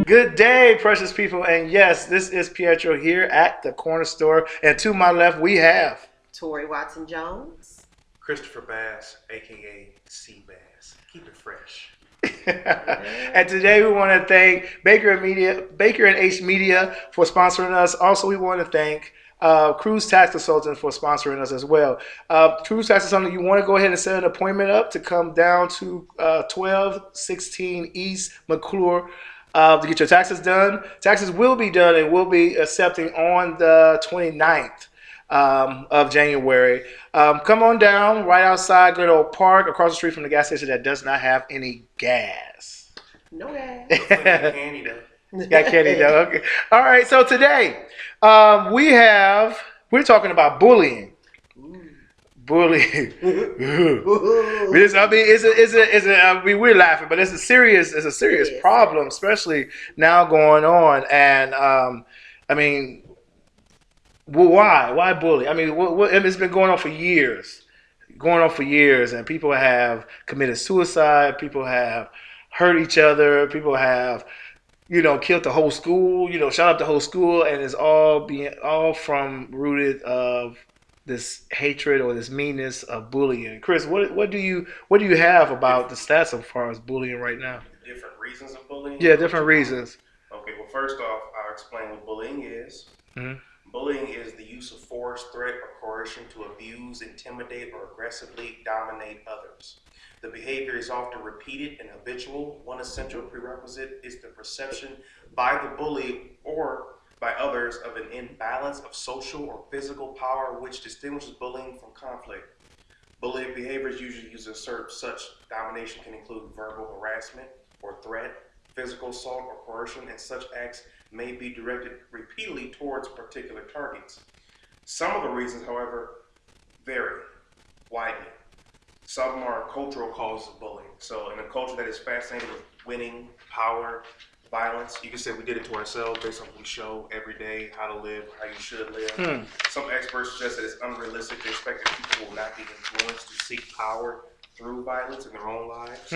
Good day, precious people. And yes, this is Pietro here at the corner store. And to my left, we have Tori Watson Jones. Christopher Bass, aka C Bass. Keep it fresh. and today we want to thank Baker and H Media for sponsoring us. Also, we want to thank Cruise Tax Consultant for sponsoring us as well. Cruise Tax Consultant, you want to go ahead and set an appointment up to come down to 1216 East McClure to get your taxes done. Taxes will be done and will be accepting on the 29th of January. Come on down right outside Good Old Park, across the street from the gas station that does not have any gas. No gas. Candy though. Got candy though. Okay. All right. So today we're talking about bullying. Bullying. We're laughing, but it's a serious problem, especially now going on. And why bully? I mean, it's been going on for years, and people have committed suicide. People have hurt each other. People have, killed the whole school. Shot up the whole school, and it's all from rooted of this hatred or this meanness of bullying. Chris, what do you have about the stats as far as bullying right now? Different reasons of bullying? Yeah, different reasons. Okay, well, first off, I'll explain what bullying is. Mm-hmm. Bullying is the use of force, threat, or coercion to abuse, intimidate, or aggressively dominate others. The behavior is often repeated and habitual. One essential prerequisite is the perception by the bully or by others of an imbalance of social or physical power, which distinguishes bullying from conflict. Bullying behaviors usually used to assert such domination can include verbal harassment or threat, physical assault or coercion, and such acts may be directed repeatedly towards particular targets. Some of the reasons, however, vary widely. Some are cultural causes of bullying. So in a culture that is fascinated with winning, power, violence, you can say we did it to ourselves based on what we show every day, how to live, how you should live. Some experts suggest that it's unrealistic to expect that people will not be influenced to seek power through violence in their own lives.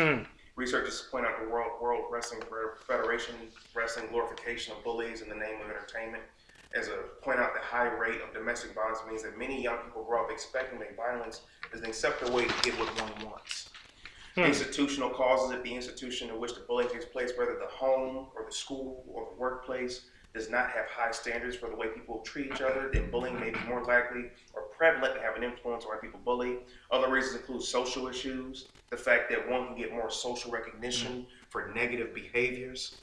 Researchers point out the World Wrestling Federation wrestling glorification of bullies in the name of entertainment. Point out the high rate of domestic violence means that many young people grow up expecting that violence is an acceptable way to get what one wants. Institutional causes at the institution in which the bullying takes place, whether the home or the school or the workplace, does not have high standards for the way people treat each other, then bullying may be more likely or prevalent to have an influence on why people bully. Other reasons include social issues, the fact that one can get more social recognition for negative behaviors.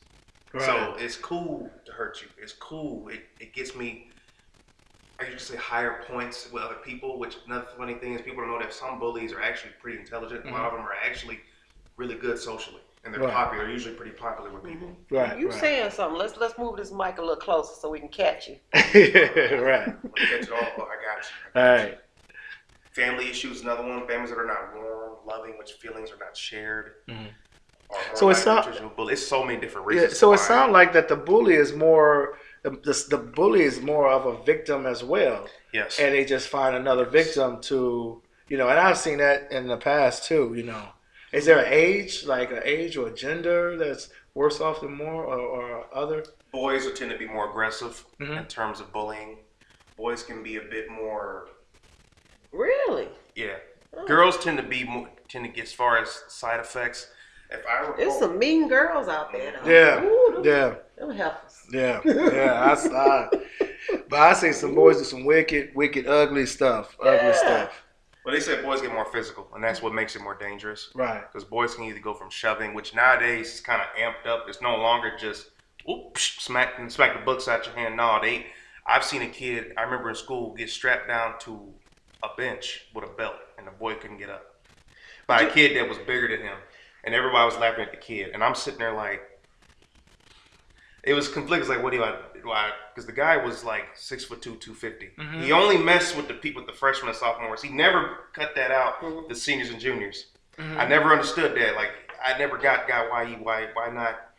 Right. So it's cool to hurt you. It's cool. It gets me, I usually say, higher points with other people, which another funny thing is people don't know that some bullies are actually pretty intelligent. A lot of them are actually really good socially. And they're popular, usually pretty popular with people. Right. You saying something. Let's move this mic a little closer so we can catch you. Right. When you catch it all, I got you. All right. Family issues, another one. Families that are not warm, loving, which feelings are not shared. So it's so many different reasons. Yeah, so it sounds like that the bully is more of a victim as well. Yes. And they just find another victim to, and I've seen that in the past too, Is there an age or a gender that's worse off than more or other? Boys tend to be more aggressive in terms of bullying. Boys can be a bit more. Really? Yeah. Oh. Girls tend to get as far as side effects. If I recall, there's some mean girls out there, though. Yeah. Ooh, yeah. Them heifers. Yeah. But I see some boys do some wicked, ugly stuff. Ugly stuff. Well, they say boys get more physical, and that's what makes it more dangerous. Right. Because boys can either go from shoving, which nowadays is kind of amped up. It's no longer just smack the books out your hand. No, I've seen a kid, I remember in school, get strapped down to a bench with a belt, and the boy couldn't get up. By a kid that was bigger than him. And everybody was laughing at the kid. And I'm sitting there like, it was conflicted. Like, what do I, because the guy was like 6'2", 250. He only messed with the freshmen and sophomores. He never cut that out, the seniors and juniors. I never understood that. Like, I never got why not.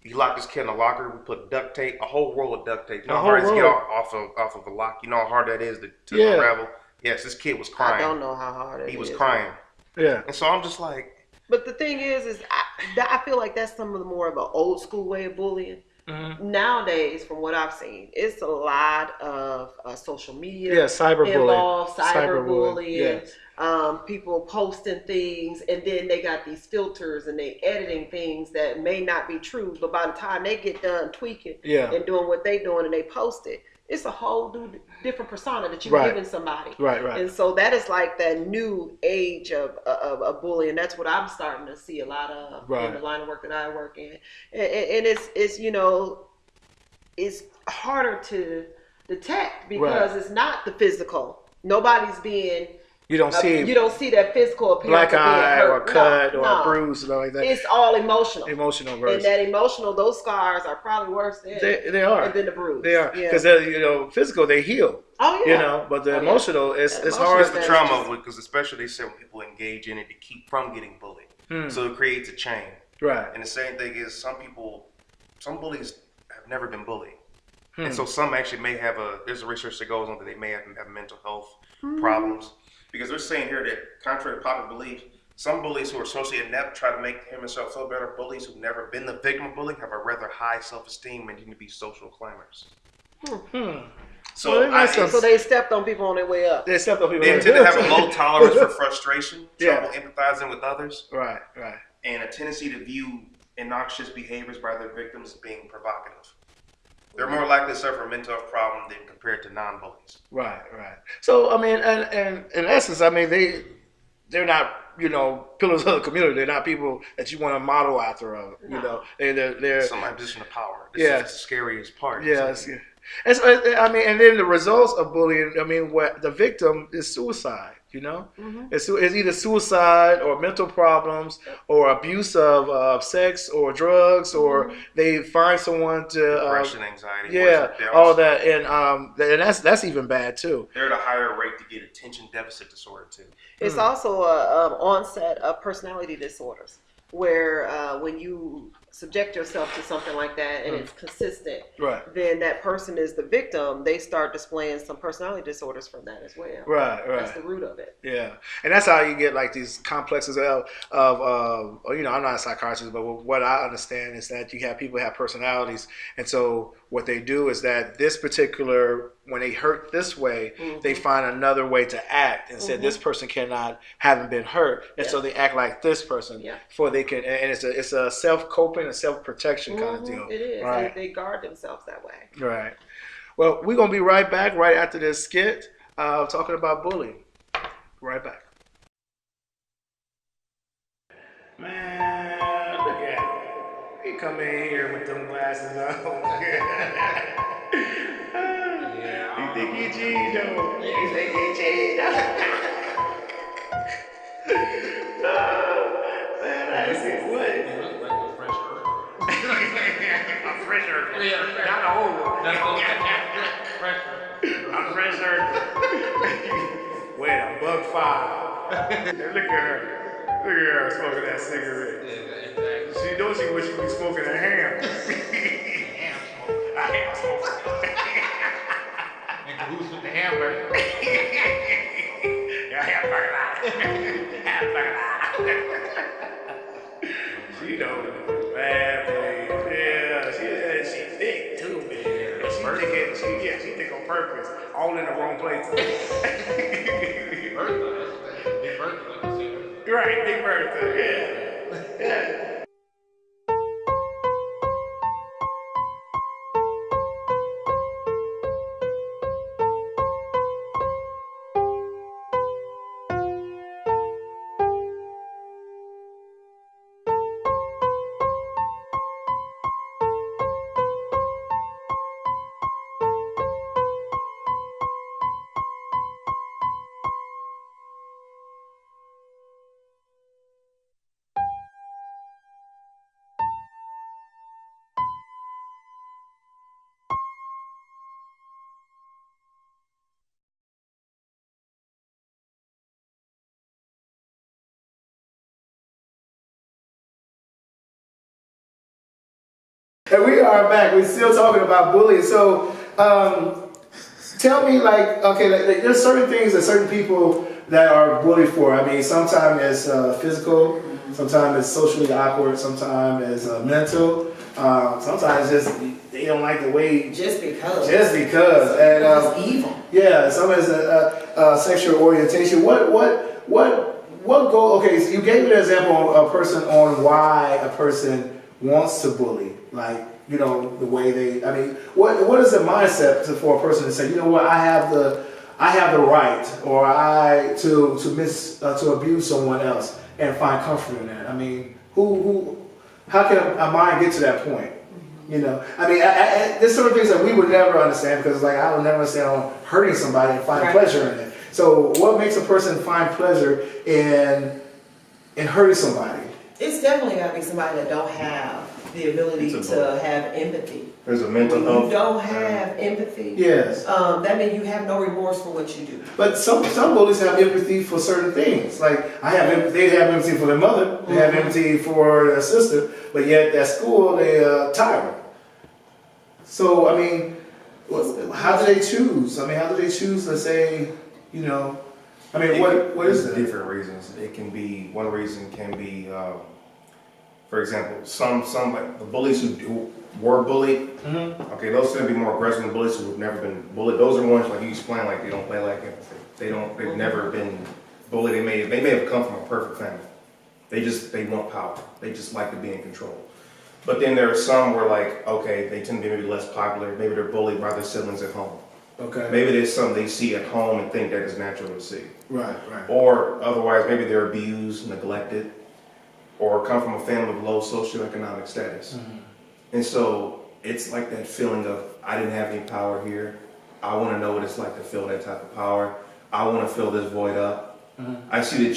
He locked his kid in a locker. We put duct tape, a whole roll of duct tape. You know how hard it is to get off of a lock? You know how hard that is to unravel? Yes, this kid was crying. I don't know how hard it is. He was crying. Yeah. And so I'm just like. But the thing is I feel like that's some of the more of an old school way of bullying. Nowadays, from what I've seen, it's a lot of social media involved, cyberbullying, yes. people posting things, and then they got these filters and they editing things that may not be true, but by the time they get done tweaking and doing what they doing and they post it, it's a whole different persona that you're giving somebody. Right. And so that is like that new age of bullying. That's what I'm starting to see a lot of in the line of work that I work in. And it's you know, it's harder to detect because it's not the physical. Nobody's being you don't see that physical appearance, black eye or cut or bruise and all like that. It's all emotional. Versus. And that emotional, those scars are probably worse than they are than the bruise. They are because physical they heal. Oh yeah. But the emotional it's hard. It's the trauma because especially they say when people engage in it to keep from getting bullied, so it creates a chain. Right. And the same thing is some bullies have never been bullied. And so some actually may have there's a research that goes on that they may have mental health problems. Because they're saying here that, contrary to popular belief, some bullies who are socially inept try to make him and himself feel better. Bullies who've never been the victim of bullying have a rather high self-esteem and need to be social climbers. So they stepped on people on their way up. They stepped on people. They tend to have a low tolerance for frustration, trouble empathizing with others. Right. And a tendency to view innoxious behaviors by their victims as being provocative. They're more likely to suffer a mental health problem than compared to non-bullies. Right. So, I mean, and in essence, I mean, they're not, pillars of the community. They're not people that you want to model after. They're some position of power. This is the scariest part. Yes. And so, I mean, and then the results of bullying, I mean, what the victim is suicide, It's either suicide or mental problems or abuse of sex or drugs or they find someone to... depression, anxiety. All that. And that's even bad, too. They're at a higher rate to get attention deficit disorder, too. It's also an onset of personality disorders where when you subject yourself to something like that and it's consistent, then that person is the victim. They start displaying some personality disorders from that as well. Right. That's the root of it. Yeah, and that's how you get like these complexes of I'm not a psychiatrist, but what I understand is that you have people have personalities, and so what they do is that this particular, when they hurt this way, they find another way to act and say this person haven't been hurt, and so they act like this person before they can, and it's a self-coping and self-protection kind of deal. It is. Right. They guard themselves that way. Right. Well, we're gonna be right back right after this skit, talking about bullying. Right back. Man, look at him. He come in here with them glasses on. You think he G though? You think he G though? Man, I see what? You look like a fresh earth. A fresh earth. Yeah, not an old one. Not old. Fresh earth. A fresh earth. Wait, a buck five. Look at her. Look at her smoking that cigarette. Yeah, exactly. She knows she wish she could be smoking a ham. A ham smoker. In cahoots with the hamburger. Yeah, hamburger. She knows. Man, please. Yeah, she thick too, man. She think on purpose. All in the wrong place. Big Bertha. Right, Big Bertha, yeah. And we are back. We're still talking about bullying. So, tell me, there's certain things that certain people that are bullied for. I mean, sometimes it's physical, sometimes it's socially awkward, sometimes it's mental, sometimes just they don't like the way. Just because. And it's evil. Yeah, some is a sexual orientation. What go? Okay, so you gave me an example of a person on why a person wants to bully, like the way they. I mean, what is the mindset for a person to say, you know what, I have the right, or to abuse someone else and find comfort in that. I mean, how can a mind get to that point? I mean, there's certain things that we would never understand, because like I would never understand on hurting somebody and find pleasure in it. So what makes a person find pleasure in hurting somebody? It's definitely got to be somebody that don't have the ability to have empathy. There's a mental health. You don't have empathy. Yes. That means you have no remorse for what you do. But some bullies have empathy for certain things. Like they have empathy for their mother. They have empathy for their sister. But yet at school they tyrant. So I mean, how do they choose? I mean, how do they choose to say, I mean, what is it? Different reasons. It can be, one reason can be, for example, some like the bullies who were bullied. Okay, those tend to be more aggressive than bullies who have never been bullied. Those are ones like you explain, like they don't play like empathy. They've never been bullied. They may have come from a perfect family. They want power. They just like to be in control. But then there are some where like, okay, they tend to be maybe less popular. Maybe they're bullied by their siblings at home. Okay. Maybe there's something they see at home and think that is natural to see. Right. Or otherwise, maybe they're abused, neglected, or come from a family with low socioeconomic status. And so it's like that feeling of, I didn't have any power here. I want to know what it's like to feel that type of power. I want to fill this void up. I see that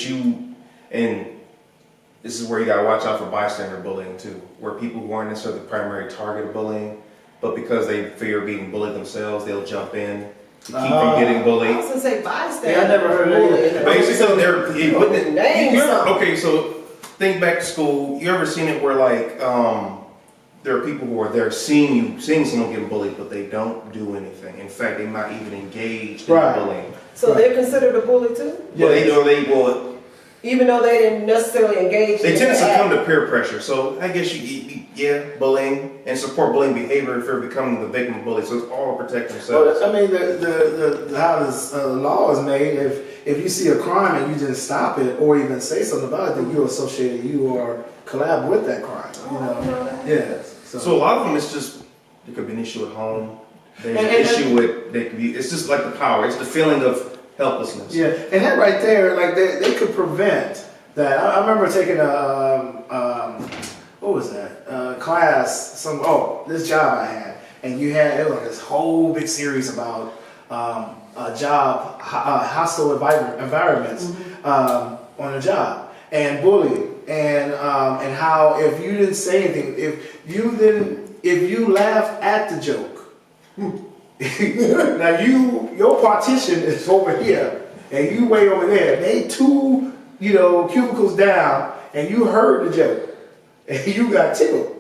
and this is where you got to watch out for bystander bullying too, where people who aren't necessarily the primary target of bullying, but because they fear being bullied themselves, they'll jump in to keep from getting bullied. I was going to say bystander. Yeah, I never heard of that. Basically, Name so think back to school. You ever seen it where like there are people who are there seeing someone getting bullied, but they don't do anything. In fact, they're not even engaged in bullying. So they're considered a bully too? Yeah, they will. Even though they didn't necessarily engage. They tend to succumb to peer pressure. So I guess bullying and support bullying behavior if they're becoming the victim of bullying. So it's all to protect themselves. Well, I mean, how this law is made, if you see a crime and you didn't stop it or even say something about it, then you associate or collab with that crime. Yes. So a lot of them, it's just, there could be an issue at home. There's an issue with, it's just like the power. It's the feeling of helplessness. Yeah, and that right there, like they could prevent that. I remember taking what was that class? This job I had, and it was this whole big series about hostile environments on a job and bullying and how if you didn't say anything, if you laughed at the joke. Now your partition is over here and you way over there. They two, cubicles down, and you heard the joke and you got tickled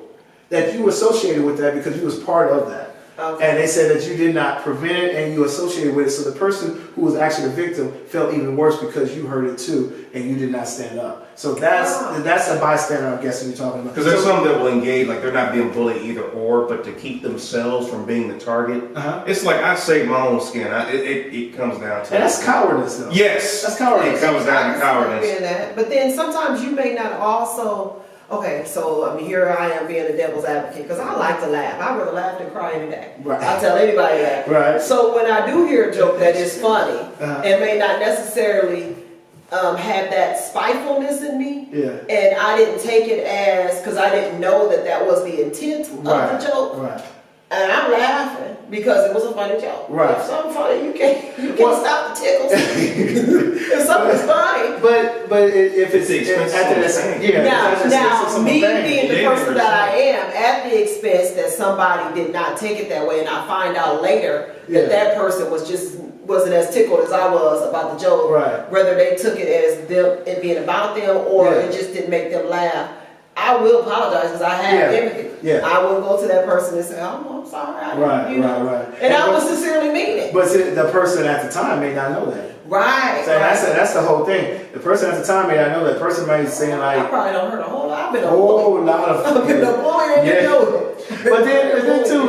that you associated with that because you was part of that. Okay. And they said that you did not prevent it and you associated with it. So the person who was actually the victim felt even worse because you heard it too and you did not stand up. So that's a bystander, I'm guessing you're talking about. Because there's some that will engage, like they're not being bullied either or, but to keep themselves from being the target. It's like I save my own skin. It comes down to. And that's cowardice, though. Yes, that's cowardice. It comes down to cowardice. But then sometimes you may not also. Okay, so here I am being a devil's advocate because I like to laugh. I rather laugh than cry any day. Right. I tell anybody that. Right. So when I do hear a joke that is funny and may not necessarily have that spitefulness in me, and I didn't take it as because I didn't know that was the intent of the joke. Right. And I'm laughing because it was a funny joke. Right. If something funny, you can't stop the tickles. If something's funny. But if it's expensive, now me being the person that I am at the expense that somebody did not take it that way, and I find out later that person wasn't as tickled as I was about the joke. Right. Whether they took it as it being about them or it just didn't make them laugh. I will apologize because I have empathy. Yeah. I will go to that person and say, "Oh, I'm sorry." Right. And I would sincerely mean it. But the person at the time may not know that. Right. So that's the whole thing. The person at the time, I know that person might be saying I like, probably don't hurt a whole lot. I've been a whole lot of. I've been a bully and you know it. But then too,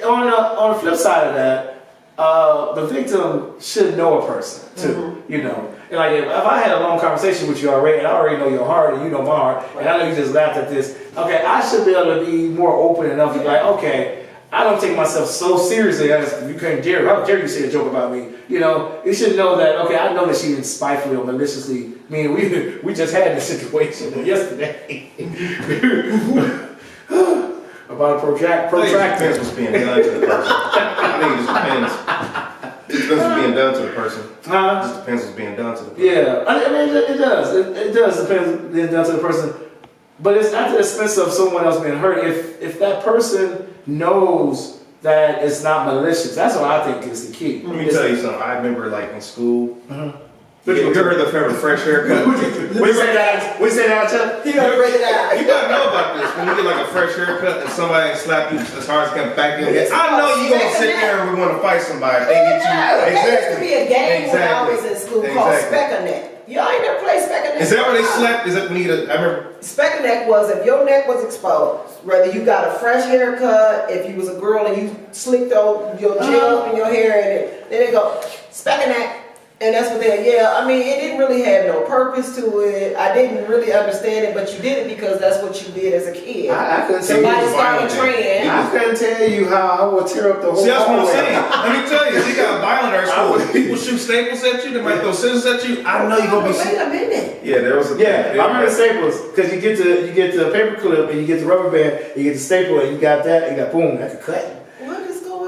on the flip side of that, the victim should know a person too. You know, and like if I had a long conversation with you already, and I already know your heart, and you know my heart, and I know you just laughed at this. Okay, I should be able to be more open enough to be like, okay. I don't take myself so seriously as you couldn't dare. How dare you say a joke about me? You know, you should know that. Okay, I know that she didn't spitefully or maliciously. I mean, we just had this situation yesterday about a protractor. It depends what's being done to the person. I think it just depends. It depends what's being done to the person. It just depends what's being done to the person. Yeah, I mean, it does. It does depend what's being done to the person. But it's at the expense of someone else being hurt. If that person knows that it's not malicious, that's what I think is the key. Let me tell you something. I remember, like in school. You ever heard the fresh haircut? We say that, Chuck. He gonna break it out. You gotta know about this. When you get like a fresh haircut and somebody slap you as hard as can back in, I know you gonna sit there and we want to fight somebody. They get you. There used to be a game when I was in school called Speck a Neck. Y'all ain't never played Speck a Neck? Is that where they slapped? Is that when I remember? Speck a Neck was if your neck was exposed, whether you got a fresh haircut, if you was a girl and you slicked out your gel up in your hair, and then they go Speck a Neck. And that's what I mean, it didn't really have no purpose to it. I didn't really understand it, but you did it because that's what you did as a kid. I couldn't Somebody started training. I couldn't tell you how I would tear up the whole. See, that's what I'm saying. Let me tell you, they got violent at school. People shoot staples at you. They might throw scissors at you. I know you're gonna be. Wait a minute. Yeah, there was a. Yeah, I remember staples because you get the paper clip and you get the rubber band, you get the staple, and you got that, you got boom, that's a cut.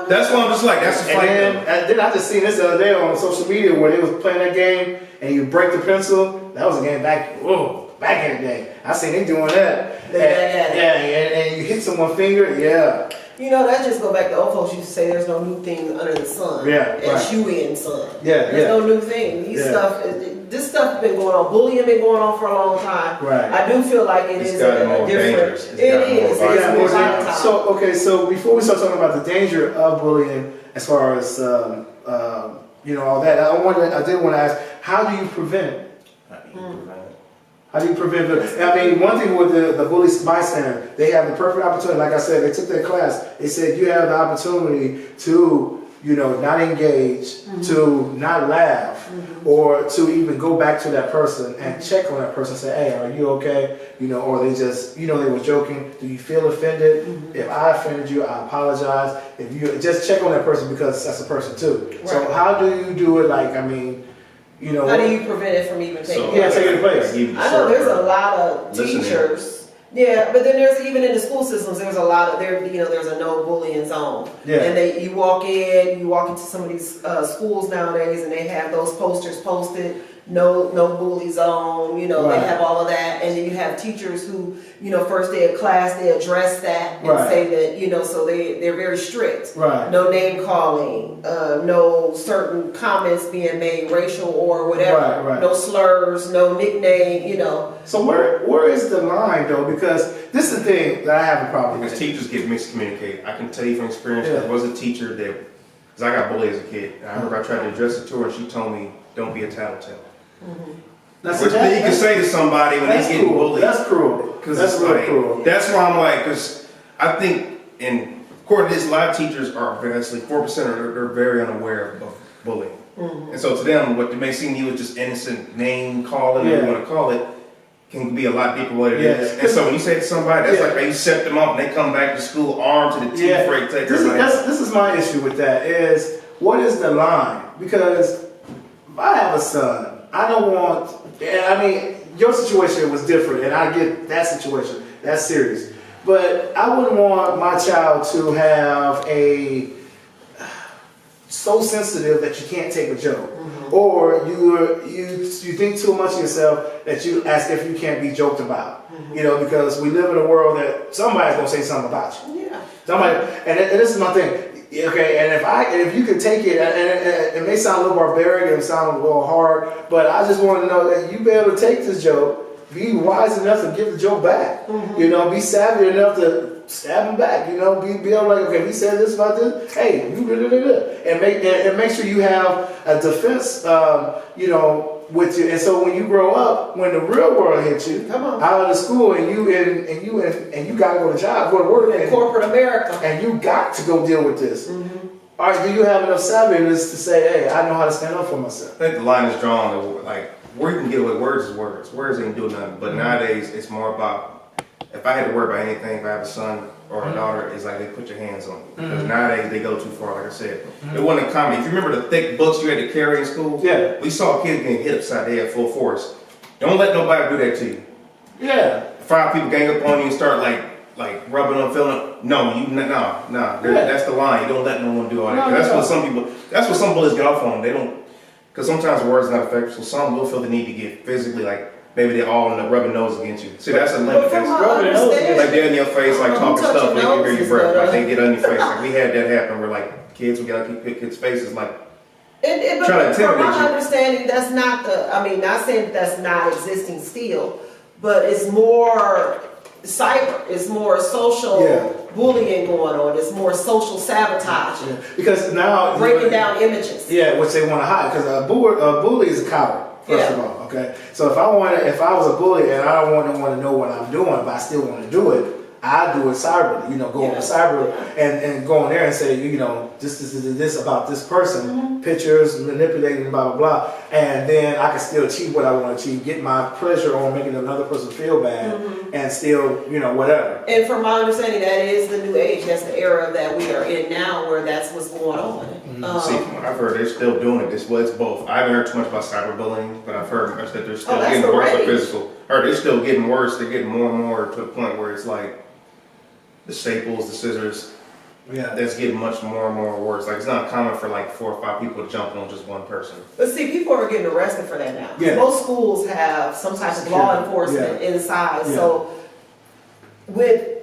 That's why I'm just like, that's a fight. And then I just seen this the other day on social media where they was playing that game and you break the pencil. That was a game back in the day. I seen they doing that. And you hit someone's finger, yeah. You know, that just go back to old folks used to say there's no new thing under the sun. Yeah, S-U-N sun. Yeah, there's no new thing. This stuff been going on. Bullying been going on for a long time. Right. I do feel like it's is a different. It's more volatile. So before we start talking about the danger of bullying, as far as all that, I did want to ask, how do you prevent it? How do you prevent it? I mean, one thing with the bully bystander, they have the perfect opportunity. Like I said, they took their class. They said you have the opportunity to, not engage, to not laugh, or to even go back to that person and check on that person and say, hey, are you okay? Or they just, they were joking. Do you feel offended? If I offended you, I apologize. If you just check on that person because that's a person too. Right. So how do you do it? Like, I mean, how do you prevent it from even taking taking place? I know there's a lot of teachers. Yeah, but then there's even in the school systems, there's a lot of there's a no bullying zone. Yeah. And you walk into some of these schools nowadays, and they have those posters posted. No bully zone, They have all of that, and then you have teachers who, first day of class they address that and say that, so they're very strict. Right. No name calling, no certain comments being made, racial or whatever. Right. No slurs, no nickname, So where is the line though? Because this is the thing that I have a problem with. Because teachers get miscommunicated. I can tell you from experience, there was a teacher because I got bullied as a kid. And I remember I tried to address it to her, and she told me, "Don't be a tattletale." Which you can say to somebody when they get bullied. That's cruel. That's really cruel. That's why I'm like, because I think, according to this, a lot of teachers are actually 4% they're very unaware of bullying. And so to them, what may seem to you is just innocent name calling, whatever you want to call it, can be a lot deeper what it is. And so when you say to somebody, that's like how you set them up and they come back to school armed to the teeth for take This is my issue with that is, what is the line? Because if I have a son, I don't want, your situation was different, and I get that situation, that's serious. But I wouldn't want my child to have so sensitive that you can't take a joke. Or you think too much of yourself that you ask if you can't be joked about. Because we live in a world that somebody's going to say something about you. Yeah. Somebody, and this is my thing. Okay, and if you could take it, and it may sound a little barbaric and sound a little hard, but I just want to know that you be able to take this joke be wise enough to give the joke back. You know, be savvy enough to stab him back. You know, be able like, okay, he said this about this. Hey, you and make sure you have a defense. You know. With you, and so when you grow up, when the real world hits you, out of the school, and you gotta go to job, go to work, in corporate America, and you got to go deal with this. All right, do you have enough savviness to say, hey, I know how to stand up for myself? I think the line is drawn. Like where you can get away, words is words. Words ain't doing nothing. But nowadays, it's more about if I had to worry about anything, if I have a son or a daughter, it's like they put your hands on you. Because nowadays they go too far, like I said. It wasn't common. If you remember the thick books you had to carry in school, we saw kids getting hit upside the head full force. Don't let nobody do that to you. Yeah. 5 people gang up on you and start like rubbing them, feeling. No, that's the line. You don't let no one do all that. That's what some bullies get off on. They don't, because sometimes words are not effective. So some will feel the need to get physically like. Maybe they're all in the rubbing nose against you. See, that's a limit. Like they're in your face, like talking stuff, like you hear your breath, like they get on your face. Like we had that happen where like kids, we gotta keep kids' faces like trying to intimidate from my understanding, that's not not saying that that's not existing still, but it's more cyber, it's more social bullying going on, it's more social sabotage. Yeah. Because now breaking down images. Yeah, which they want to hide, because a bully is a coward. First of all, okay. So if I was a bully and I don't want to know what I'm doing, but I still want to do it, I do it cyber. You know, go on cyber and go in there and say, you know, this about this person, pictures, manipulating, blah blah blah, and then I can still achieve what I want to achieve, get my pleasure on making another person feel bad, and still, you know, whatever. And from my understanding, that is the new age. That's the era that we are in now, where that's what's going on. See, from what I've heard, they're still doing it. It's both. I haven't heard too much about cyberbullying, but I've heard that they're still getting worse with physical. Or they're still getting worse. They're getting more and more to the point where it's like the staples, the scissors. Yeah, that's getting much more and more worse. Like it's not common for like 4 or 5 people to jump on just one person. But see, people are getting arrested for that now. Yeah. Most schools have some type of law enforcement inside. Yeah. So with,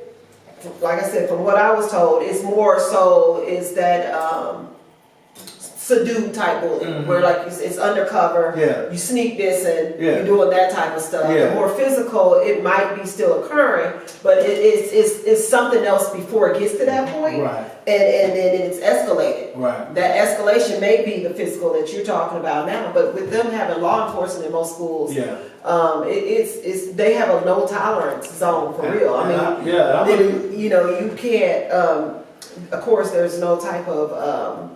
like I said, from what I was told, it's more so is that subdued type bullying, where like it's undercover, you sneak this and you're doing that type of stuff. The more physical, it might be still occurring, but it's something else before it gets to that point, and then it's escalated. That escalation may be the physical that you're talking about now, but with them having law enforcement in most schools, it's they have a no tolerance zone for real. I mean, you know, you can't. Of course, there's no type of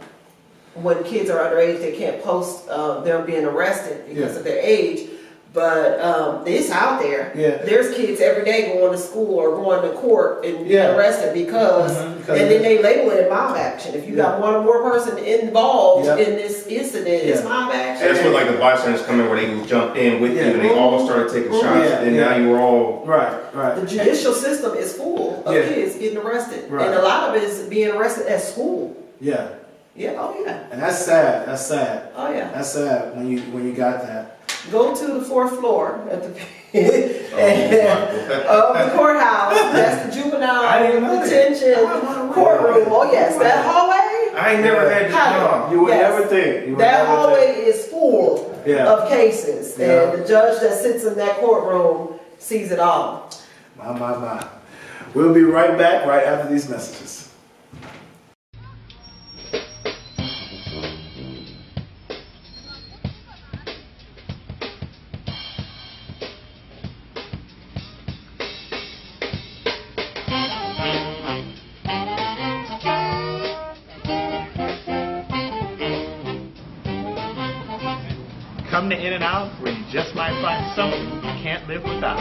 when kids are underage, they can't post them being arrested because of their age. But it's out there. There's kids every day going to school or going to court and being arrested because and then they label it mob action. If you got one or more person involved in this incident, it's mob action. That's what like the bystanders come in where they jumped in with you and they all started taking shots. And now you were all The judicial system is full of kids getting arrested, and a lot of it is being arrested at school. And that's sad. That's sad. That's sad when you got that. Go to the 4th floor at the of the courthouse. That's the juvenile detention courtroom. Oh yes, that hallway. I ain't never had this. You would never think. That hallway is full of cases, and the judge that sits in that courtroom sees it all. My. We'll be right back right after these messages. Come to In-N-Out, where you just might find something you can't live without.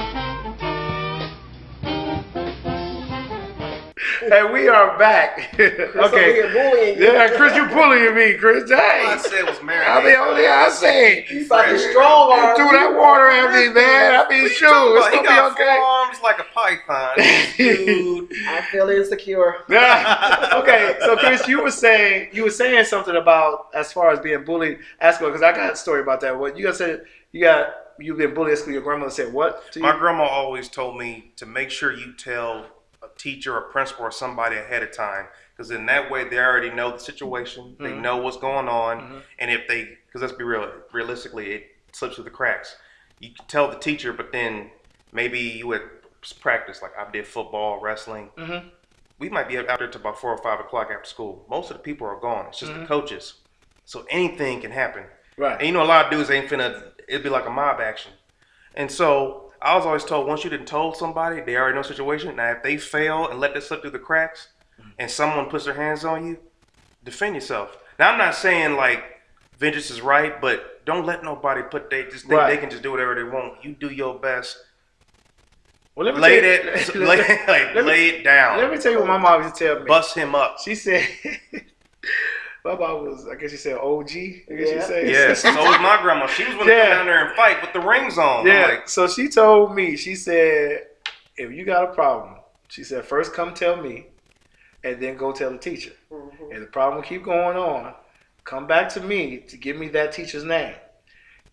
And we are back. Bullying. Yeah, Chris, you bullying me, Chris. Dang. All I said was married. I say. He's like a strong arm. Threw that water at me, man. I mean, shoot, it's gonna be okay. Arms like a python, dude. I feel insecure. Okay, so Chris, you were saying something about as far as being bullied at school, because I got a story about that. What you guys said, you've been bullied at school. Your grandmother said what to you? My grandma always told me to make sure you tell a teacher or principal or somebody ahead of time, because in that way they already know the situation, they know what's going on, and if they, because let's be real, realistically it slips through the cracks. You can tell the teacher, but then maybe you would practice, like I did football, wrestling. Mm-hmm. We might be out there till about 4 or 5 o'clock after school. Most of the people are gone. It's just Mm-hmm. the coaches. So anything can happen. Right. And you know, a lot of dudes ain't finna, it'd be like a mob action. And so I was always told, once you done told somebody, they already know the situation. Now, if they fail and let this slip through the cracks and someone puts their hands on you, defend yourself. Now, I'm not saying like vengeance is right, but don't let nobody think Right. they can just do whatever they want. You do your best. Well, let me Lay tell you- lay it down. Let me tell you what my mom used to tell me. Bust him up. She said, my mom was, I guess she said OG. I guess she said. Yes, so was my grandma. She was going to Yeah. come down there and fight with the rings on. I'm Yeah. like, So she told me, she said, if you got a problem, she said, first come tell me, and then go tell the teacher. Mm-hmm. And the problem keep going on, come back to me to give me that teacher's name.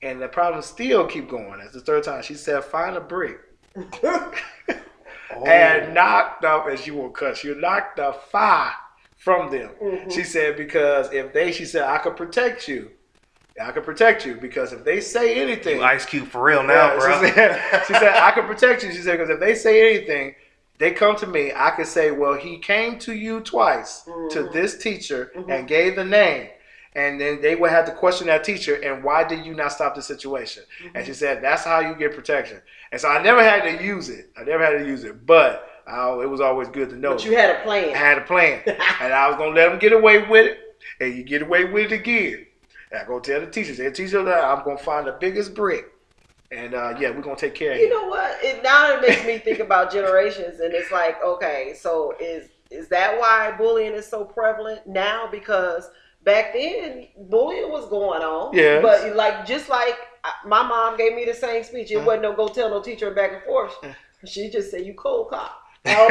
And the problem still keep going. That's the third time. She said, find a brick. And knocked up, as you will cut, you knocked the fire from them. Mm-hmm. She said, because if they, she said, I could protect you. I could protect you because if they say anything. you Ice Cube for real now, bro. She said, I could protect you. She said, because if they say anything, they come to me, I could say, well, he came to you twice, to this teacher, and gave the name. And then they would have to question that teacher, and why did you not stop the situation? And she said, that's how you get protection. And so I never had to use it. But it was always good to know. But you had a plan. I had a plan. And I was going to let them get away with it, and you get away with it again. And I go tell the teacher, I'm going to find the biggest brick. And we're going to take care of You know what? Now it makes me think about generations, and it's like, okay, so is that why bullying is so prevalent now? Because back then, bullying was going on. Yes. But just like my mom gave me the same speech, it wasn't no go tell no teacher and back and forth. She just said, you cold cock. Well,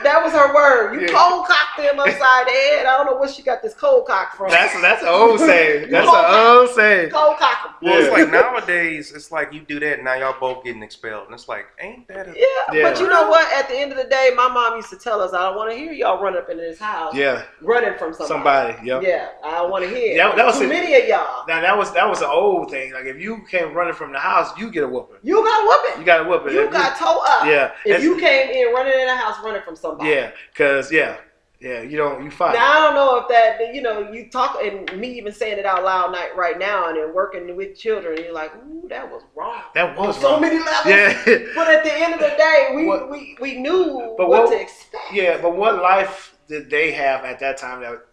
That was her word. You Yeah. cold cocked them upside the head. I don't know where she got this cold cock from. That's an old saying. That's Cold an old saying. cold cock 'em. well, it's Yeah. like nowadays, it's like you do that, and now y'all both getting expelled. And it's like, ain't that a... Yeah, Yeah. but you know what? At the end of the day, my mom used to tell us, I don't want to hear y'all run up into this house Yeah. running from somebody. Somebody. Yep. Yeah, I don't want to hear it. Yeah, that was Too it. many of y'all. Now that was an old thing. Like if you came running from the house, you get a whooping. You got whooping. You got a whooping. You If got toe up. Yeah. If you came in running in the house running from somebody. Yeah, cause you fight. Now I don't know if that, you talk, and me even saying it out loud right now, and then working with children, and you're like, ooh, that was wrong. That was on so wrong. many levels. Yeah. But at the end of the day, What- we knew But what what- to expect. Yeah, but what life did they have at that time that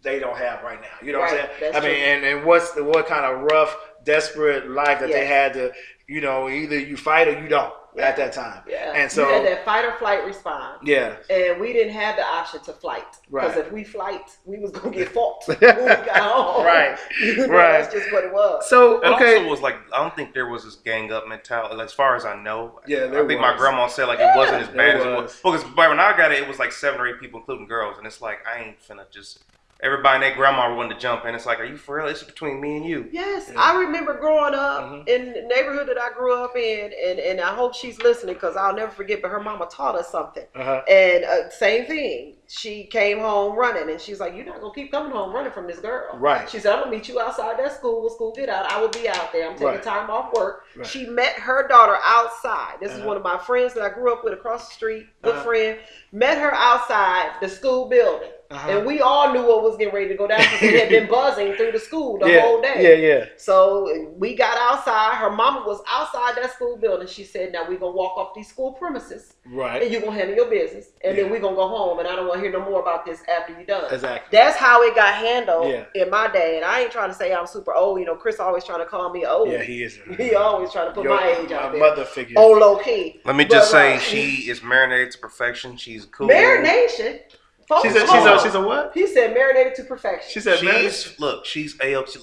they don't have right now? You know what I'm Right, saying? that's I mean, true. and what kind of rough, desperate life that they had to, either you fight or you don't at that time. Yeah. And so you had that fight or flight response. yeah. And we didn't have the option to flight. Because Right. if we flight, we was going to get fought when we got home. Right. You know, Right. That's just what it was. So It also was like, I don't think there was this gang up mentality. As far as I know, Yeah, I there think my was. grandma said like it wasn't as There bad as it was. was. Because when I got it was like 7 or 8 people, including girls, and it's like I ain't finna just everybody and their grandma wanted to jump in. It's like, are you for real? It's between me and you. Yes, I remember growing up Mhm. in the neighborhood that I grew up in, and I hope she's listening because I'll never forget, but her mama taught us something. Uh-huh. And same thing. She came home running, and she's like, you're not going to keep coming home running from this girl. Right. She said, I'm going to meet you outside that school. When school get out, I will be out there. I'm taking Right. time off work. Right. She met her daughter outside. This is Uh-huh. one of my friends that I grew up with across the street, good Uh-huh. friend. Met her outside the school building. Uh-huh. And we all knew what was getting ready to go down because it had been buzzing through the school the whole day. Yeah. So we got outside. Her mama was outside that school building. She said, now we're going to walk off these school premises Right. and you're going to handle your business. And Yeah. then we're going to go home. And I don't want to hear no more about this after you're done. Exactly. That's how it got handled Yeah. in my day. And I ain't trying to say I'm super old. Chris always trying to call me old. Yeah, he is. He always trying to put my age out there. Mother figure. On low key. Let me But, just say, right. she is marinated to perfection. She's cool. Marination. Folks, She's hold on. a what? He said marinated to perfection. She said She's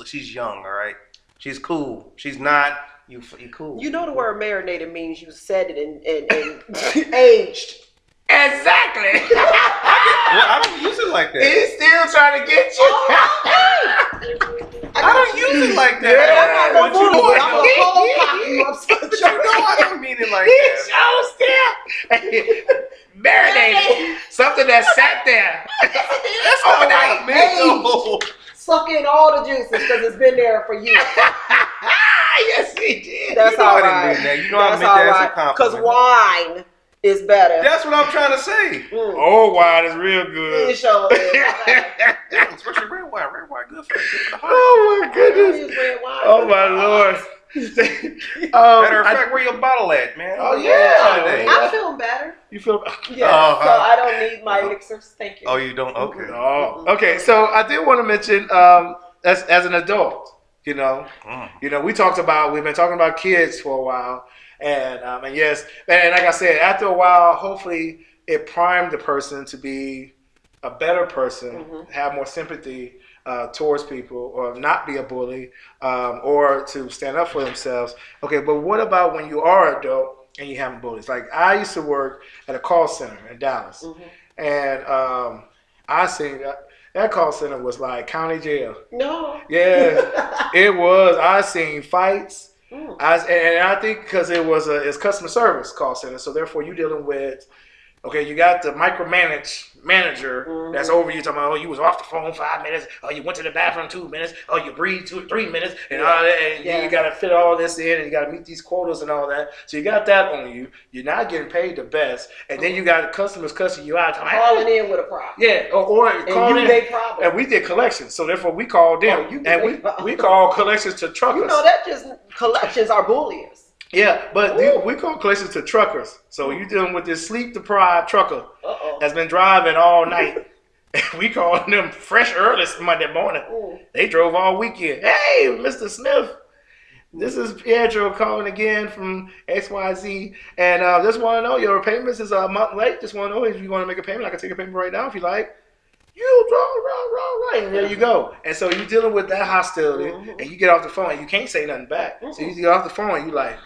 she's young, all right. She's cool. She's not you cool. You know the word marinated means you set it and aged. Exactly. Well, I don't use it like that. He's still trying to get you. I don't use it like that. Yeah, I'm not But you gonna know bully you. I I'm don't- gonna cold cock you upside But you know I your don't mean it like He that. so still marinated. Something that sat there. That's Oh, not what now, I meant, though. Suck in all the juices because it's been there for years. Yes, he did. That's You know all I didn't right. mean that. You know I That's meant all that as a right. Because compliment. wine is better. That's what I'm trying to say. Oh, wine is real good. It sure is. Okay. Yeah, especially red wine. Red wine good for the heart. Oh my I goodness. use red wine. Oh my Lord. Matter of fact, where your bottle at, man? Oh, yeah. I'm feeling better. You feel? Yeah. Uh-huh. So I don't need my elixirs. Thank you. Oh, you don't? Okay. Oh, okay. So I did want to mention, as an adult, you know, we've been talking about kids for a while, and yes, and like I said, after a while, hopefully, it primed the person to be a better person, have more sympathy towards people, or not be a bully, or to stand up for themselves. Okay, but what about when you are an adult and you have bullies? Like, I used to work at a call center in Dallas, and I seen that call center was like county jail. No. Yeah, it was. I seen fights. I think because it's customer service call center, so therefore you dealing with. Okay, you got the manager that's over you talking about, oh, you was off the phone 5 minutes, oh, you went to the bathroom 2 minutes, oh, you breathed 3 minutes, and all that, and then you got to fit all this in, and you got to meet these quotas and all that. So you got that on you. You're not getting paid the best, and then you got customers cussing you out. Calling in with a problem. Yeah, or calling in. Problem. And we did collections, so therefore we called them, and we call collections to truckers. You know, that just collections are bullies. Yeah, but we call collections to truckers. So you're dealing with this sleep-deprived trucker that's been driving all night. We call them fresh early Monday morning. They drove all weekend. Hey, Mr. Smith, this is Pietro calling again from XYZ. And just want to know, your payments is a month late. Just want to know if you want to make a payment. I can take a payment right now if you like. You right, and there you go. And so you're dealing with that hostility, and you get off the phone, and you can't say nothing back. So you get off the phone, and you like,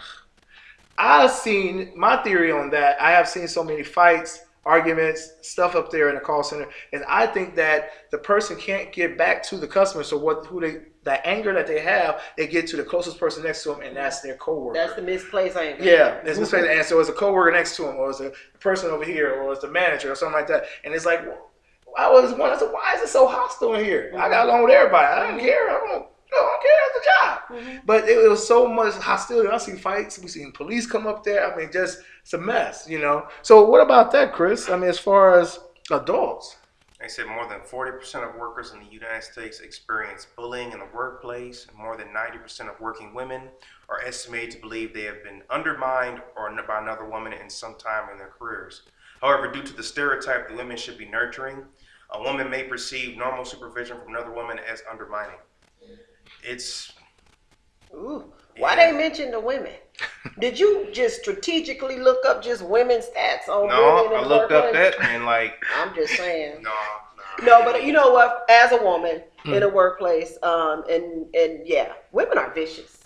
I've seen, my theory on that, I have seen so many fights, arguments, stuff up there in the call center, and I think that the person can't get back to the customer, so that anger that they have, they get to the closest person next to them, and that's their coworker. That's the misplaced anger. Yeah, it's misplaced anger. So it's a coworker next to them, or it's a person over here, or it's the manager, or something like that. And it's like, I said, why is it so hostile in here? I got along with everybody. I don't care. I don't care. That's the job. But it was so much hostility. I seen fights. We seen police come up there. I mean, just it's a mess, you know. So what about that, Chris? I mean, as far as adults. They said more than 40% of workers in the United States experience bullying in the workplace, and more than 90% of working women are estimated to believe they have been undermined or by another woman in some time in their careers. However, due to the stereotype that women should be nurturing, a woman may perceive normal supervision from another woman as undermining. It's... Why they mention the women? Did you just strategically look up just women's stats on women? No, I looked up that and I'm just saying. No, but you know what? As a woman in a workplace, and yeah, women are vicious.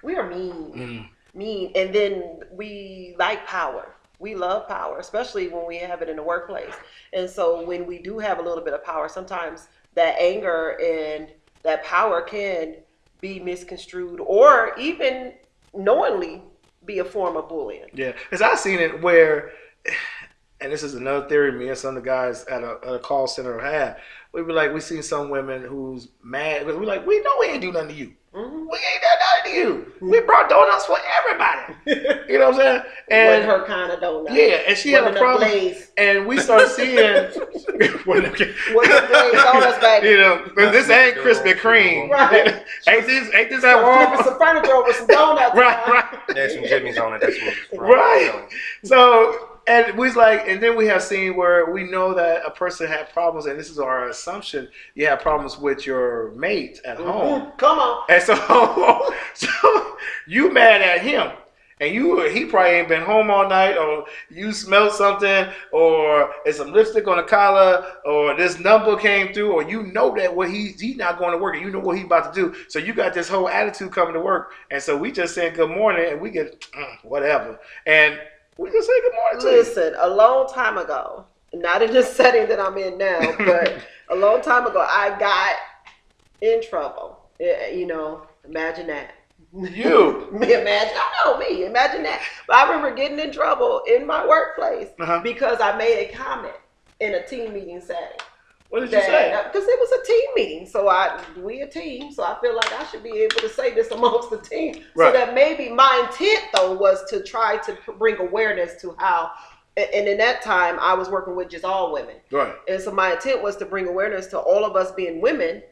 We are mean, and then we like power. We love power, especially when we have it in the workplace. And so when we do have a little bit of power, sometimes that anger and that power can be misconstrued or even knowingly be a form of bullying. Yeah, because I've seen it where, and this is another theory me and some of the guys at a call center have, we seen some women who's mad because we're like, we know we ain't do nothing to you. We ain't done nothing to you. We brought donuts for everybody. You know what I'm saying? And her kind of donut. Yeah, and she had a problem. And we started seeing when the donuts back. You know, this ain't Krispy Kreme. Right. Ain't this at Walmart? Some furniture over some donuts. Right. There's some Jimmy's on it. That's what it's right. So. And we and then we have seen where we know that a person had problems, and this is our assumption, you have problems with your mate at home. Come on. And so you mad at him, and he probably ain't been home all night, or you smelled something, or it's some lipstick on the collar, or this number came through, or you know that he's not going to work, and you know what he's about to do. So you got this whole attitude coming to work, and so we just saying good morning, and we get whatever. And we just say good morning to you. Listen, a long time ago, not in the setting that I'm in now, but a long time ago, I got in trouble. You know, imagine that. You. Imagine that. But I remember getting in trouble in my workplace because I made a comment in a team meeting setting. What did you say? Because it was a team meeting, so we a team, so I feel like I should be able to say this amongst the team. Right. So that maybe my intent though was to try to bring awareness to how. And in that time, I was working with just all women. Right. And so my intent was to bring awareness to all of us being women,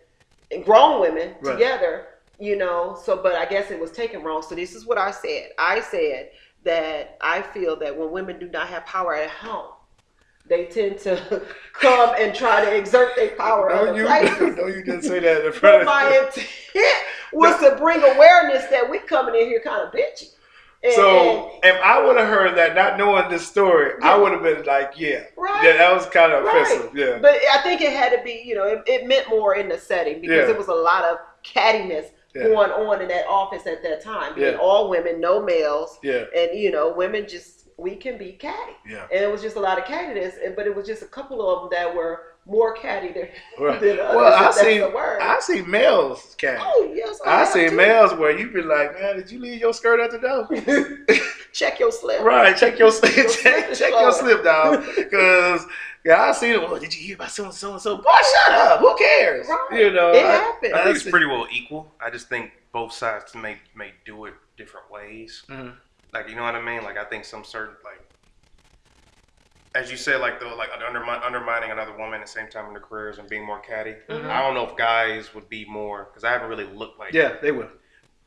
and grown women together, So, but I guess it was taken wrong. So this is what I said. I said that I feel that when women do not have power at home, they tend to come and try to exert their power other places. No, you didn't say that in front of my intent was to bring awareness that we coming in here kind of bitchy. So if I would have heard that, not knowing this story, I would have been like, that was kind of offensive. Yeah. But I think it had to be, it meant more in the setting because it was a lot of cattiness going on in that office at that time. All women, no males. Yeah. And, women we can be catty. Yeah. And it was just a lot of cattiness, but it was just a couple of them that were more catty than others. Well, I see males catty. Oh, yes. I see males where you be like, man, did you leave your skirt at the door? Check your slip. Right, check your slip. check your slip, dog. Because I see them. Oh, did you hear about so and so? Boy, shut up. Who cares? Right. It happened. I think it's pretty well equal. I just think both sides may do it different ways. Mm-hmm. Like, you know what I mean? Like, I think some certain, like, as you said, like, undermining another woman at the same time in their careers and being more catty. Mm-hmm. I don't know if guys would be more, because I haven't really looked like. Yeah, they would.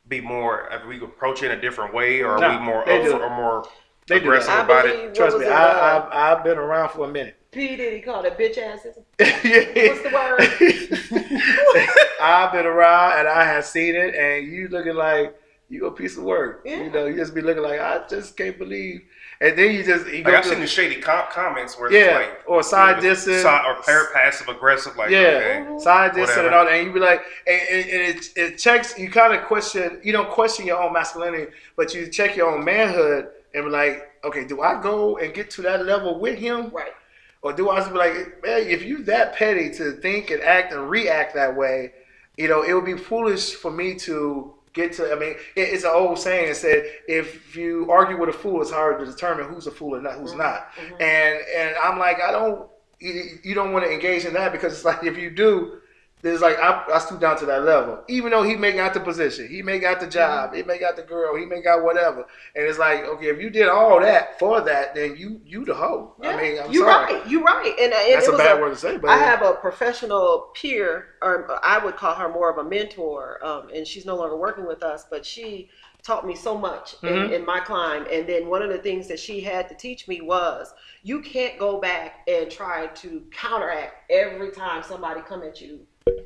Be more, if we approach it in a different way, or are we more aggressive do about it? Trust me, I've been around for a minute. P. Diddy called it bitch asses. What's the word? I've been around and I have seen it, and you looking like you a piece of work. Yeah. You just be looking like, I just can't believe. And then I've seen the shady comments where it's like, or side dissing, or passive aggressive, like side dissing and all that. And you be like, and it checks. You kind of question. You don't question your own masculinity, but you check your own manhood and be like, okay, do I go and get to that level with him? Right. Or do I just be like, man, if you that petty to think and act and react that way, it would be foolish for me to get to. I mean, it's an old saying that said, if you argue with a fool, it's hard to determine who's a fool and who's not. Mm-hmm. And I'm like, you don't want to engage in that, because it's like, if you do, there's like, I stoop down to that level. Even though he may got the position, he may got the job, he may got the girl, he may got whatever. And it's like, okay, if you did all that for that, then you the hoe. Yeah, I mean, I'm you're sorry. right. You're right. And that's a bad word to say. But I have a professional peer, or I would call her more of a mentor, and she's no longer working with us, but she taught me so much in my climb. And then one of the things that she had to teach me was, you can't go back and try to counteract every time somebody come at you.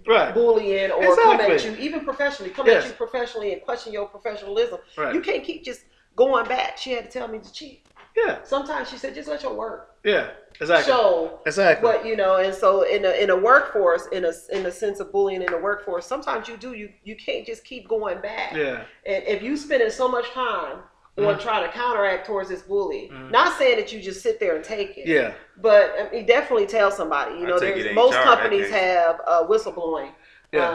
Right. Bullying or come at you, even professionally, at you professionally and question your professionalism. Right. You can't keep just going back. She had to tell me to cheat. Yeah. Sometimes she said, just let your work. Yeah. Exactly. So exactly. But and so in a workforce, in a sense of bullying in the workforce, sometimes you can't just keep going back. Yeah. And if you spending so much time on trying to counteract towards this bully. Not saying that you just sit there and take it. Yeah. But I mean, definitely tell somebody. Most companies have whistleblowing. Yeah.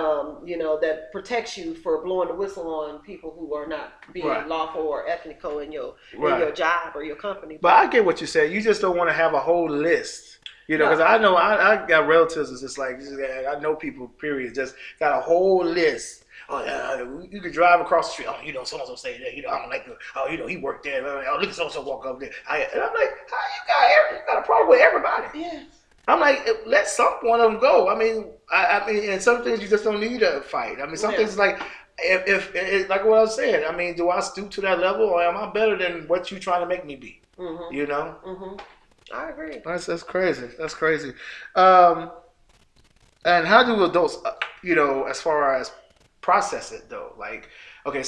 That protects you for blowing the whistle on people who are not being lawful or ethical in your job or your company. But I get what you said. You just don't want to have a whole list. Because I know I got relatives that's just like, I know people, period, just got a whole list. Oh, you could drive across the street. Oh, so-and-so say that. I don't like it. Oh, he worked there. Oh, look at so-and-so walk up there. And I'm like, you got a problem with everybody. Yeah. I'm like, let one of them go. I mean, and some things you just don't need to fight. I mean, some things like, if like what I was saying, I mean, do I stoop to that level, or am I better than what you trying to make me be? Mm-hmm. Mm-hmm. I agree. That's crazy. That's crazy. And how do adults, as far as process it though? Like, okay,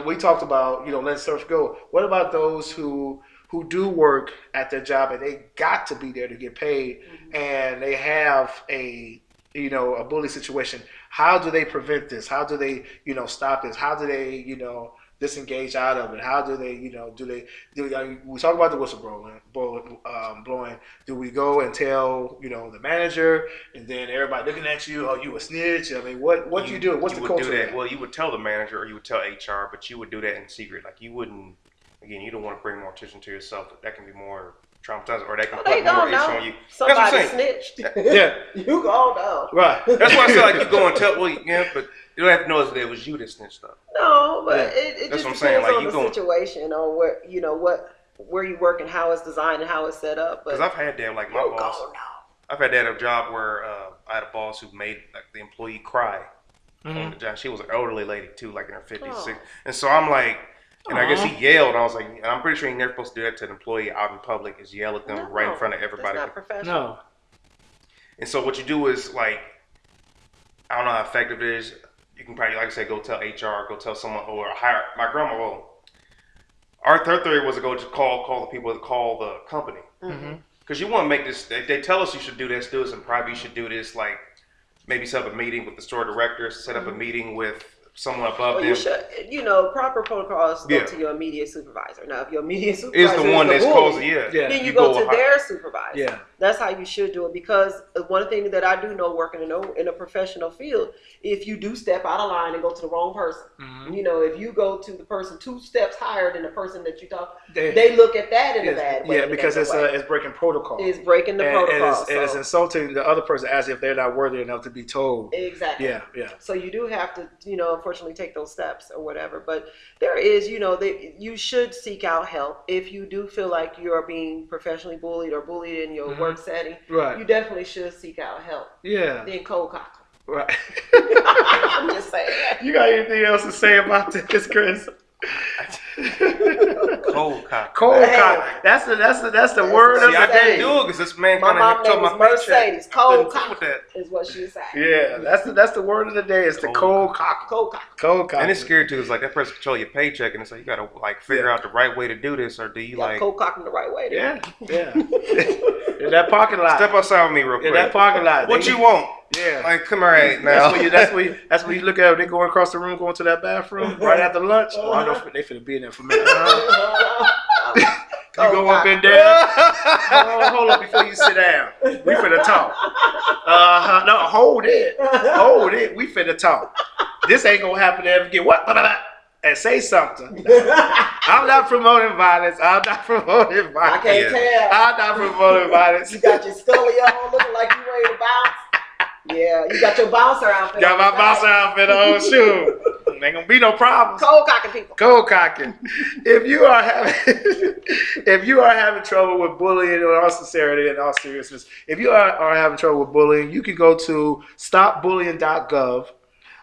we talked about, let surf go. What about those who do work at their job and they got to be there to get paid, and they have a bully situation? How do they prevent this? How do they, stop this? How do they, disengage out of it? How do they, we talk about the whistleblowing, blowing. Do we go and tell, the manager, and then everybody looking at you, oh, you a snitch? I mean, what you do? What's the culture? Well, you would tell the manager, or you would tell HR, but you would do that in secret. Like, you wouldn't again, you don't want to bring more attention to yourself. That can be more traumatizing, or that can Oh, put they more gonna issue know. on you. Somebody That's what I'm saying. snitched. Yeah. You gonna know. Right. That's why I say like you go and tell. Well, yeah, but you don't have to know if it was you that snitched up. No, but Yeah. it That's just what I'm depends saying, like, on you the gon- situation, on where you work and how it's designed and how it's set up. But Because I've had that, like my you boss. gonna know. I've had that at a job where I had a boss who made like the employee cry Mm-hmm. on the job. She was an elderly lady too, like in her 50s, Oh. 60s. And so I'm like, and I guess he yelled. I was like, and I'm pretty sure you're never supposed to do that to an employee out in public, is yell at them right in front of everybody. That's not professional. No. And so what you do is like, I don't know how effective it is. You can probably, like I said, go tell HR, go tell someone, or hire my grandma. Well, our third theory was to go just call the people that call the company. Mm-hmm. Because you want to make this, if they tell us you should do this, and probably you should do this, like maybe set up a meeting with the store director, set up a meeting with someone above Well, them. you should, proper protocols go to your immediate supervisor. Now, if your immediate supervisor Is the one that's bully, causing, yeah. then you go to high. their supervisor. Yeah. That's how you should do it, because one thing that I do know working in a professional field, if you do step out of line and go to the wrong person, if you go to the person 2 steps higher than the person that you talk, they look at that in a bad way. Yeah, because it's breaking protocol. It's breaking the protocol. And it's insulting the other person as if they're not worthy enough to be told. Exactly. Yeah. So you do have to, unfortunately take those steps or whatever. But there is, you should seek out help if you do feel like you're being professionally bullied or bullied in your work setting. Right. You definitely should seek out help. Yeah. Then cold cock 'em. Right. I'm just saying. You got anything else to say about this, Chris? Cold cock. Cold Hey. cock. That's the word of See, the I day. can't do it because this man My kind mom of name took was my paycheck. Mercedes. I Cold couldn't deal cock with that. is what she said. Yeah, that's the word of the day. It's the cold cock. Cold cock. Cold cock. And it's scary too. It's like that person control your paycheck, and it's like you gotta like figure out the right way to do this, or do you like cold cock them the right way. Yeah. In that parking lot. step outside with me real quick? In that parking lot. What you want? Yeah. Like, come here right now. That's when you look at them. They going across the room, going to that bathroom right after lunch. Oh, I know they finna be in there for me. You go up in there. Hold up before you sit down. We finna talk. No, hold it. Hold it. We finna talk. This ain't gonna happen ever again. What? And say something. I'm not promoting violence. I can't tell. I'm not promoting violence. You got your scully on, looking like you ready to bounce. Yeah, you got your bouncer outfit. Got my bouncer outfit on. Shoot. Ain't gonna be no problems. Cold cocking people. Cold cocking. If you are having trouble with bullying, in all sincerity and all seriousness, if you are having trouble with bullying, you can go to stopbullying.gov.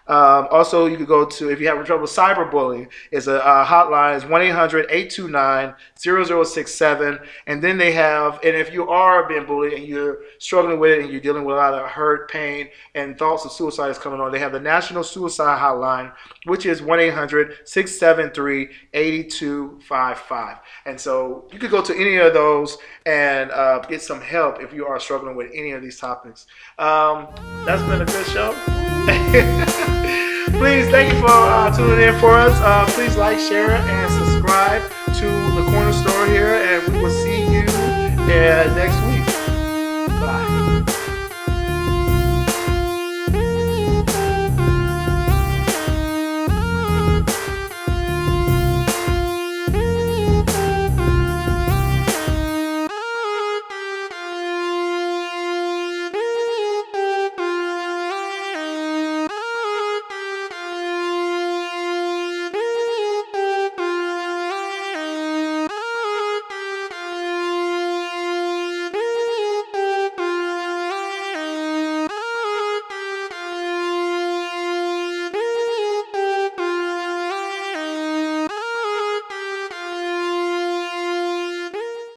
Also, you could go to, if you're having trouble with cyberbullying, it's a hotline. It's 1-800-829-0067. And then they have, and if you are being bullied and you're struggling with it and you're dealing with a lot of hurt, pain, and thoughts of suicide is coming on, they have the National Suicide Hotline, which is 1-800-673-8255. And so you could go to any of those and get some help if you are struggling with any of these topics. That's been a good show. Please, thank you for tuning in for us. Please like, share, and subscribe to the Corner Store here, and we will see you next